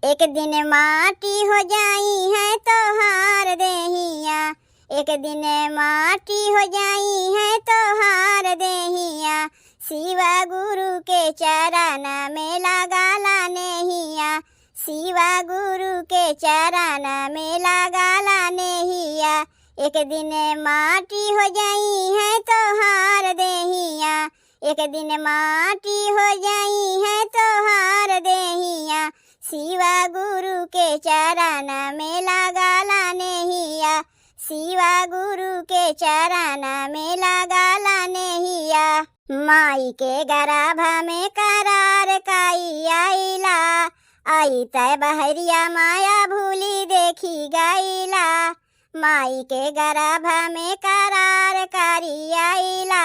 एक दिन माटी हो जाई है तोहार देहिया, एक दिन माटी हो जाई है तोहार देहिया। शिवा गुरु के चरण में लगा ला नेहिया, शिवा गुरु के चरण में लगा ला नेहिया। एक दिन माटी हो जाई है तोहार देहिया, एक दिन माटी हो जाई है तोहार देहिया। शिवा गुरु के चरण में लगा ला नेहिया, शिवा गुरु के चरण में लगा ला नेहिया। माई के गर्भ में करार काई आईला, आई तय बहरिया माया भूली देखी गईला। माई के गर्भ में करार करी आईला,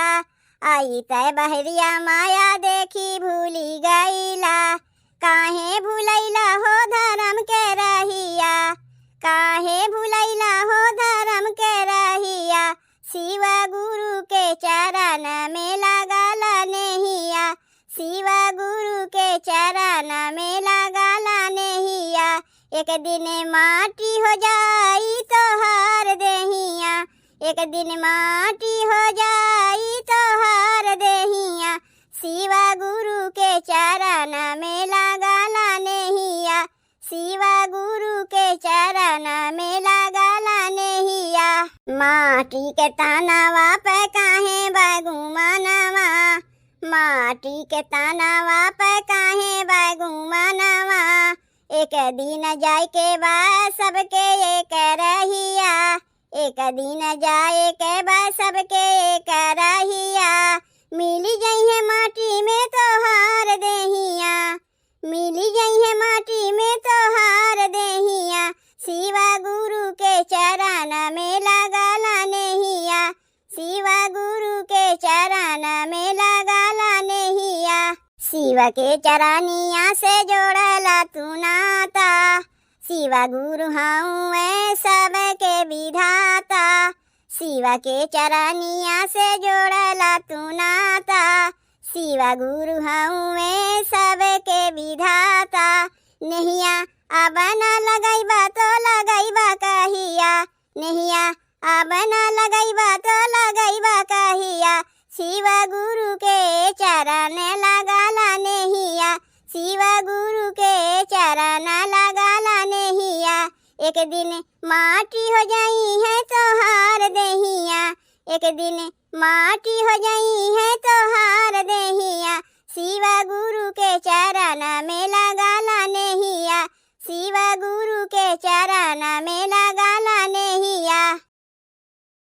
आई तय बहरिया माया देखी भूली गईला। काहे भूलैला हो धर्म के रहिया, काहे भूलैला हो धर्म के रहिया। शिवा गुरु के चरण में लगा ला नेहिया, शिवा गुरु के चरण में लगा ला नेहिया। एक दिन माटी हो जाई तोहार देहिया, एक दिन माटी हो जाई तोहार देहिया। शिवा गुरु के चरण में लगा ला नेहिया, शिवा गुरु के चरण में लगा ला नेहिया। माटी के तनावा पे काहे बैगुमानवा, माटी के तनावा पे काहे बैगुमानवा। एक दिन जाए के बाद सबके एक रहिया, एक दिन जाए के बाद सबके एक रहिया। मिली जइहे माटी में तोहार देहिया, मिली जइहे माटी में तोहार देहिया। शिवा गुरु के चरण में लगा ला नेहिया, शिवा गुरु के चरण में लगा ला नेहिया। शिवा के चरनिया से जोड़ला तू नाता, शिवा गुरु हऊँ सबके विधाता। शिवा के चरनिया से जोड़ला तू नाता, शिवा गुरु हऊँ सबके विधाता। नहिया अब न लगैबा तो लगैबा कहिया, नहिया अब न लगैबा तो लगैबा कहिया। शिवा गुरु के चरण लगा ला नेहिया, शिवा गुरु के चरण लगा ला नेहिया। एक दिन माटी हो जाई है तोहार देहिया, एक दिन माटी हो जाई है तोहार देहिया। शिवा गुरु के चरण में लगा ला नेहिया, शिवा गुरु के चरण में